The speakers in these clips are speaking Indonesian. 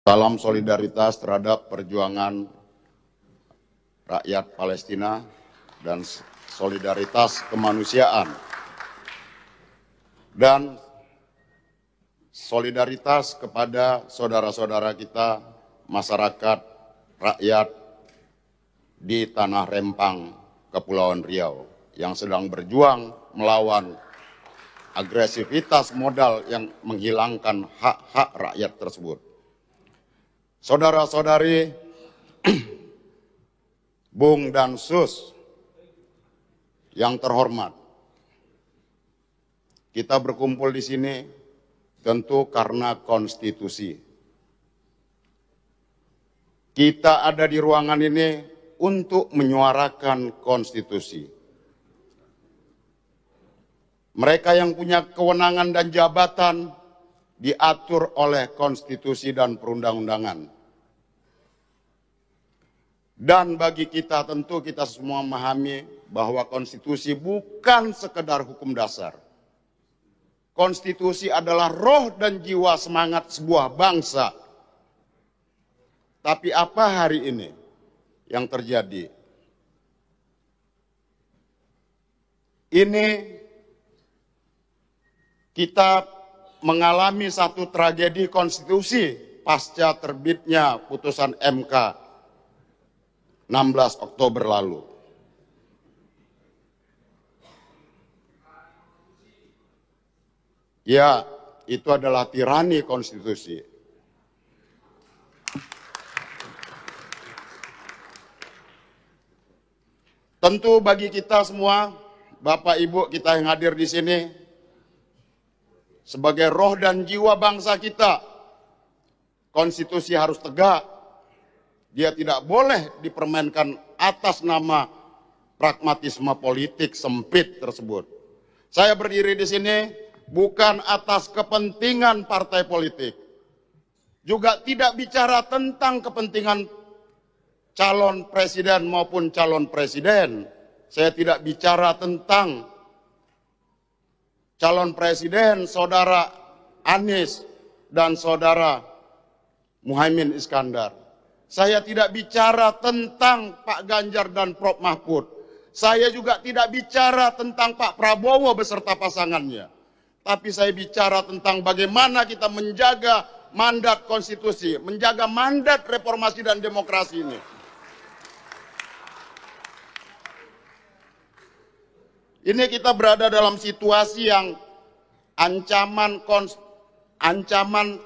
Salam solidaritas terhadap perjuangan rakyat Palestina dan solidaritas kemanusiaan. Dan solidaritas kepada saudara-saudara kita, masyarakat, rakyat di Tanah Rempang, Kepulauan Riau, yang sedang berjuang melawan agresivitas modal yang menghilangkan hak-hak rakyat tersebut. Saudara-saudari, Bung dan Sus yang terhormat, kita berkumpul di sini tentu karena konstitusi. Kita ada di ruangan ini untuk menyuarakan konstitusi. Mereka yang punya kewenangan dan jabatan diatur oleh konstitusi dan perundang-undangan. Dan bagi kita tentu kita semua memahami bahwa konstitusi bukan sekedar hukum dasar. Konstitusi adalah roh dan jiwa semangat sebuah bangsa. Tapi apa hari ini yang terjadi? Ini kita mengalami satu tragedi konstitusi pasca terbitnya putusan MK 16 Oktober lalu. Ya, itu adalah tirani konstitusi. Tentu bagi kita semua, Bapak Ibu kita yang hadir di sini, sebagai roh dan jiwa bangsa kita, konstitusi harus tegak. Dia tidak boleh dipermainkan atas nama pragmatisme politik sempit tersebut. Saya berdiri di sini bukan atas kepentingan partai politik. Juga tidak bicara tentang kepentingan calon presiden maupun calon presiden. Saya tidak bicara tentang calon presiden saudara Anies dan saudara Muhaimin Iskandar. Saya tidak bicara tentang Pak Ganjar dan Prof. Mahfud. Saya juga tidak bicara tentang Pak Prabowo beserta pasangannya. Tapi saya bicara tentang bagaimana kita menjaga mandat konstitusi, menjaga mandat reformasi dan demokrasi ini. Ini kita berada dalam situasi yang ancaman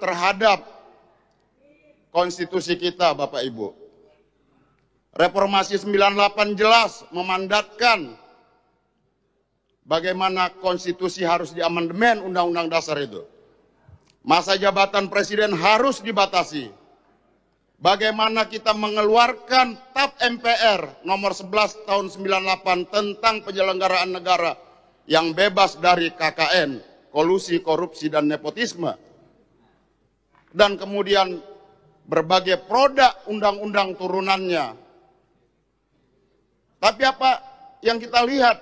terhadap konstitusi kita, Bapak Ibu. Reformasi 98 jelas memandatkan bagaimana konstitusi harus diamandemen Undang-Undang Dasar itu. Masa jabatan presiden harus dibatasi. Bagaimana kita mengeluarkan TAP MPR nomor 11 tahun 98 tentang penyelenggaraan negara yang bebas dari KKN, kolusi, korupsi, dan nepotisme. Dan kemudian berbagai produk undang-undang turunannya. Tapi apa yang kita lihat?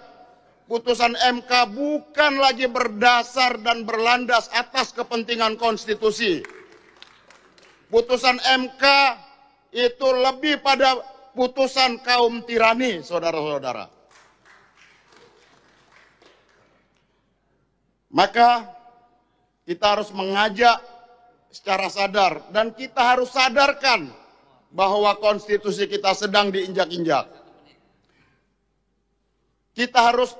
Putusan MK bukan lagi berdasar dan berlandas atas kepentingan konstitusi. Putusan MK itu lebih pada putusan kaum tirani, saudara-saudara. Maka kita harus mengajak secara sadar dan kita harus sadarkan bahwa konstitusi kita sedang diinjak-injak. Kita harus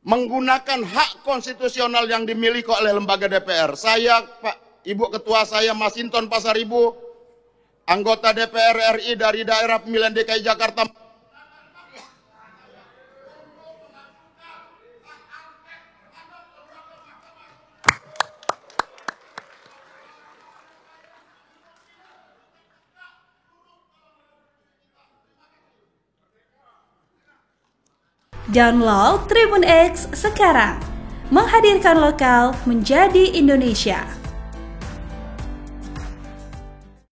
menggunakan hak konstitusional yang dimiliki oleh lembaga DPR. Saya, Pak Ibu Ketua saya, Masinton Pasaribu, anggota DPR RI dari daerah pemilihan DKI Jakarta. Download Tribun X sekarang, menghadirkan lokal menjadi Indonesia.